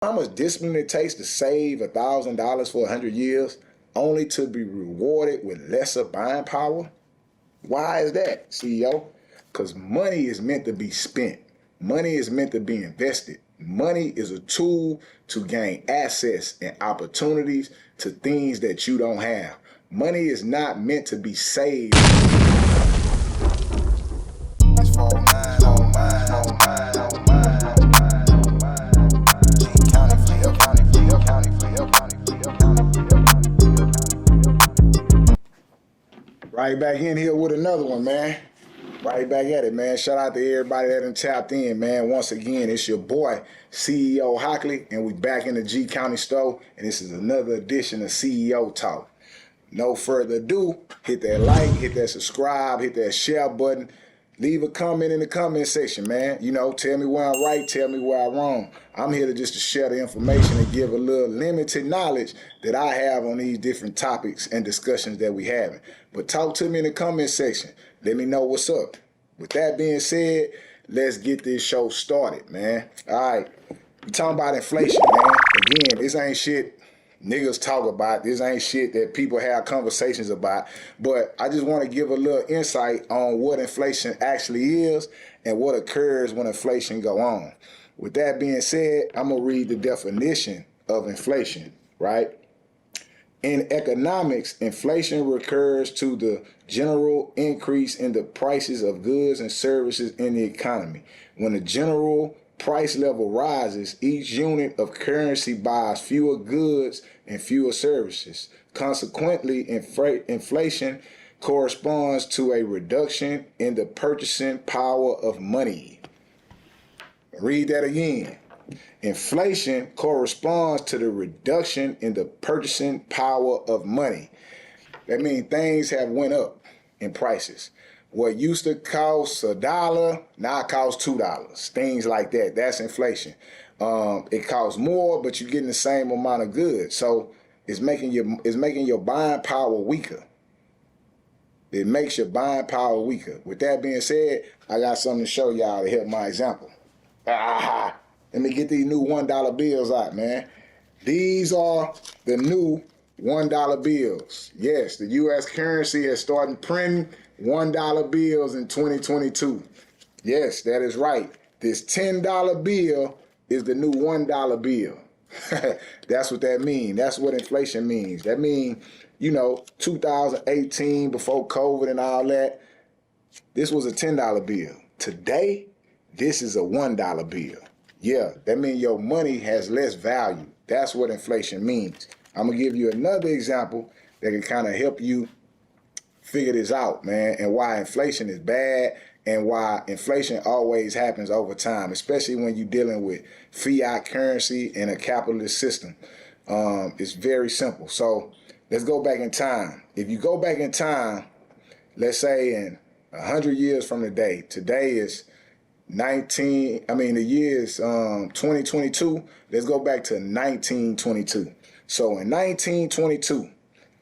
How much discipline it takes to save $1,000 for 100 years only to be rewarded with lesser buying power? Why is that, CEO? Because money is meant to be spent. Money is meant to be invested. Money is a tool to gain access and opportunities to things that you don't have. Money is not meant to be saved. Right back in here with another one, man. Right back at it, man. Shout out to everybody that done tapped in, man. Once again, it's your boy, CEO Hockley, and we back in the G County store, and this is another edition of CEO Talk. No further ado, hit that like, hit that subscribe, hit that share button. Leave a comment in the comment section, man. You know, tell me where I'm right, tell me where I'm wrong. I'm here to share the information and give a little limited knowledge that I have on these different topics and discussions that we having. But talk to me in the comment section. Let me know what's up. With that being said, let's get this show started, man. All right, we talking about inflation, man. Again, this ain't shit niggas talk about. This ain't shit that people have conversations about. But I just want to give a little insight on what inflation actually is and what occurs when inflation go on. With that being said, I'm going to read the definition of inflation, right? In economics, inflation refers to the general increase in the prices of goods and services in the economy. When the general price level rises, each unit of currency buys fewer goods and fewer services. Consequently, inflation corresponds to a reduction in the purchasing power of money. Read that again. Inflation corresponds to the reduction in the purchasing power of money. That means things have went up in prices. What used to cost $1 now costs $2. Things like that. That's inflation. It costs more, but you're getting the same amount of goods. So it's making your buying power weaker. It makes your buying power weaker. With that being said, I got something to show y'all to help my example. Let me get these new $1 bills out, man. These are the new $1 bills. Yes, the U.S. currency has started printing $1 bills in 2022. Yes, that is right. This $10 bill is the new $1 bill. That's what that means. That's what inflation means. That means, 2018, before COVID and all that, this was a $10 bill. Today, this is a $1 bill. Yeah, that means your money has less value. That's what inflation means. I'm going to give you another example that can kind of help you figure this out, man, and why inflation is bad and why inflation always happens over time, especially when you're dealing with fiat currency in a capitalist system. It's very simple. So let's go back in time. If you go back in time, let's say in 100 years from today is the year is 2022. Let's go back to 1922. So in 1922,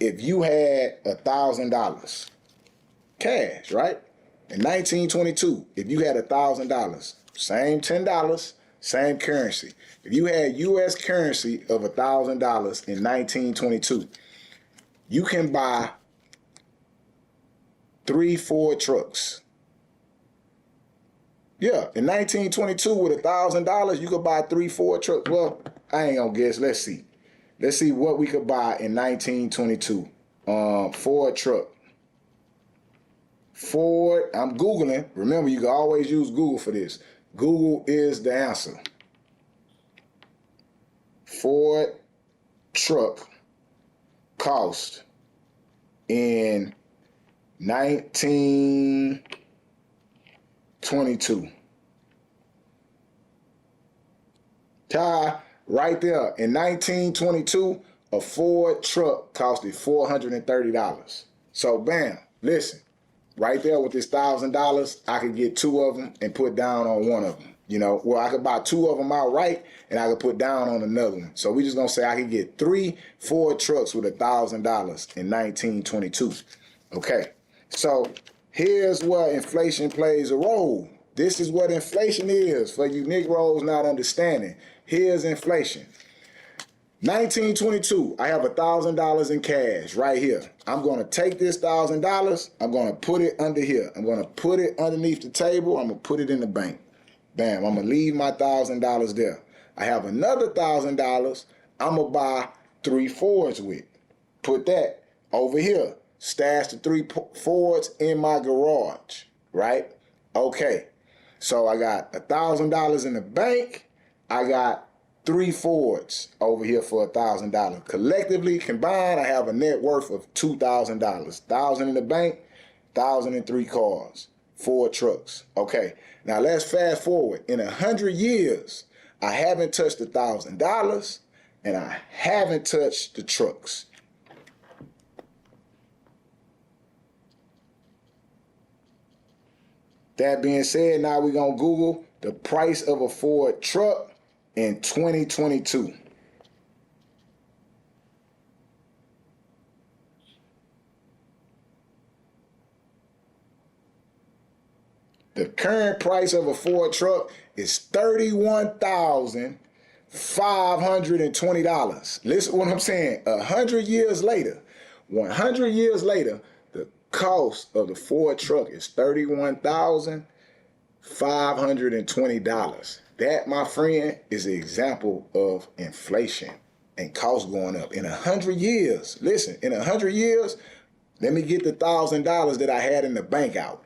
if you had $1,000 cash, right? In 1922, if you had $1,000, same $10, same currency. If you had U.S. currency of $1,000 in 1922, you can buy 3 Ford trucks. Yeah, in 1922, with $1,000, you could buy 3 Ford trucks. Well, I ain't gonna guess. Let's see. Let's see what we could buy in 1922. Ford truck. Ford, I'm Googling. Remember, you can always use Google for this. Google is the answer. Ford truck cost in 1922. Right there, in 1922, a Ford truck costed $430. So bam, listen, right there with this $1,000, I could get 2 of them and put down on one of them. I could buy 2 of them outright and I could put down on another one. So we just gonna say I could get 3 Ford trucks with $1,000 in 1922. Okay, so here's where inflation plays a role. This is what inflation is for you Negroes not understanding. Here's inflation. 1922, I have $1,000 in cash right here. I'm going to take this $1,000. I'm going to put it under here. I'm going to put it underneath the table. I'm going to put it in the bank. Bam, I'm going to leave my $1,000 there. I have another $1,000 I'm going to buy 3 Fords with. Put that over here. Stash the 3 Fords in my garage, right? Okay, so I got $1,000 in the bank. I got 3 Fords over here for $1,000. Collectively, combined, I have a net worth of $2,000. $1,000 in the bank, $1,000 in 3 cars, 4 trucks. Okay, now let's fast forward. In 100 years, I haven't touched $1,000 and I haven't touched the trucks. That being said, now we're going to Google the price of a Ford truck in 2022. The current price of a Ford truck is $31,520. Listen to what I'm saying. 100 years later, the cost of the Ford truck is $31,520. That, my friend, is an example of inflation and costs going up. In 100 years, listen, in 100 years, let me get the $1,000 that I had in the bank out.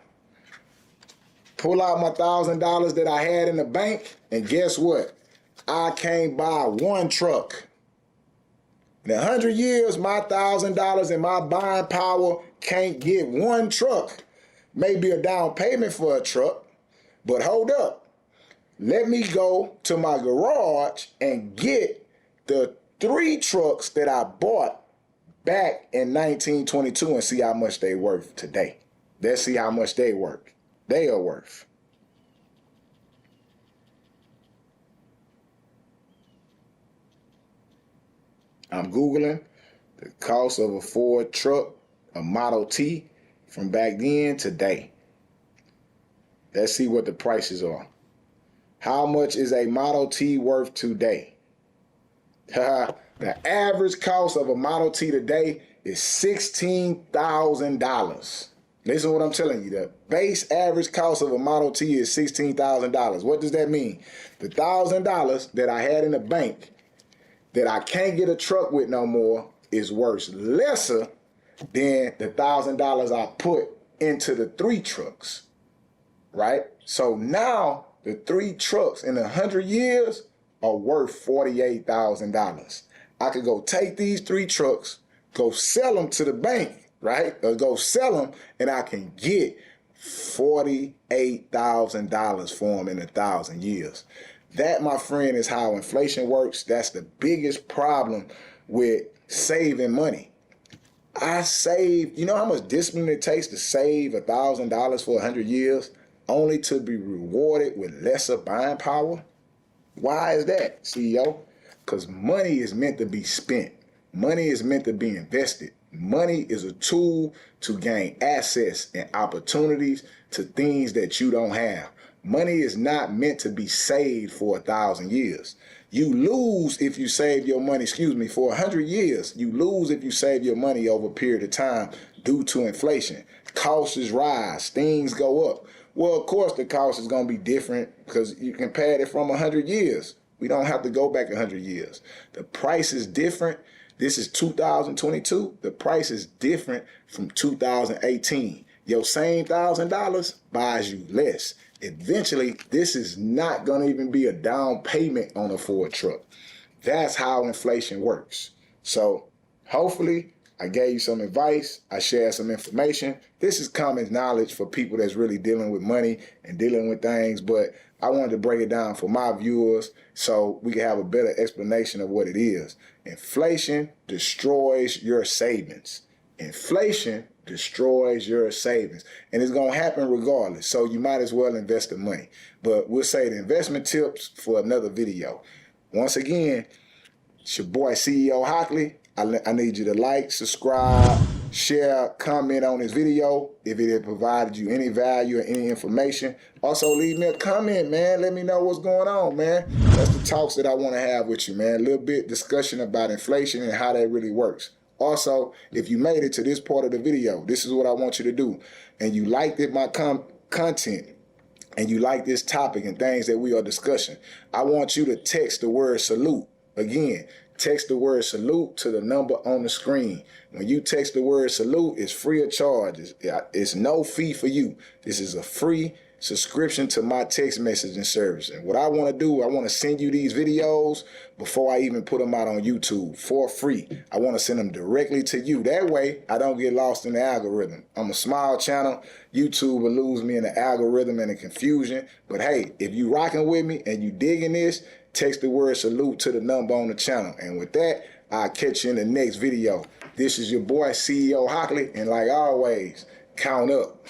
Pull out my $1,000 that I had in the bank, and guess what? I can't buy 1 truck. In 100 years, my $1,000 and my buying power can't get 1 truck. Maybe a down payment for a truck, but hold up. Let me go to my garage and get the 3 trucks that I bought back in 1922 and see how much they worth today. Let's see how much they are worth. I'm Googling the cost of a Ford truck, a Model T, from back then to today. Let's see what the prices are. How much is a Model T worth today? The average cost of a Model T today is $16,000. Listen to what I'm telling you. The base average cost of a Model T is $16,000. What does that mean? The $1,000 that I had in the bank that I can't get a truck with no more is worth lesser than the $1,000 I put into the 3 trucks, right? So now the 3 trucks in 100 years are worth $48,000. I could go take these 3 trucks, go sell them to the bank, right? Or go sell them and I can get $48,000 for them in 1,000 years. That, my friend, is how inflation works. That's the biggest problem with saving money. I saved, you know how much discipline it takes to save $1,000 for 100 years only to be rewarded with lesser buying power? Why is that, CEO? Because money is meant to be spent. Money is meant to be invested. Money is a tool to gain access and opportunities to things that you don't have. Money is not meant to be saved for 1,000 years. You lose if you save your money, for 100 years. You lose if you save your money over a period of time due to inflation. Costs rise, things go up. Well, of course, the cost is going to be different because you compared it from 100 years. We don't have to go back 100 years. The price is different. This is 2022. The price is different from 2018. Your same $1,000 buys you less. Eventually, this is not going to even be a down payment on a Ford truck. That's how inflation works. So hopefully I gave you some advice. I shared some information. This is common knowledge for people that's really dealing with money and dealing with things, but I wanted to break it down for my viewers so we can have a better explanation of what it is. Inflation destroys your savings. Inflation destroys your savings, and it's going to happen regardless, so you might as well invest the money. But we'll say the investment tips for another video. Once again, it's your boy CEO Hockley. I need you to like, subscribe, share, comment on this video if it has provided you any value or any information. Also, leave me a comment, man. Let me know what's going on, man. That's the talks that I want to have with you, man. A little bit discussion about inflation and how that really works. Also, if you made it to this part of the video, this is what I want you to do. And you liked my content, and you like this topic and things that we are discussing, I want you to text the word salute. Again, text the word salute to the number on the screen. When you text the word salute, it's free of charge. It's no fee for you. This is a free subscription to my text messaging service. And what I want to do, I want to send you these videos before I even put them out on YouTube for free. I want to send them directly to you. That way, I don't get lost in the algorithm. I'm a small channel. YouTube will lose me in the algorithm and the confusion. But hey, if you rocking with me and you digging this, text the word salute to the number on the channel. And with that, I'll catch you in the next video. This is your boy, CEO Hockley, and like always, count up.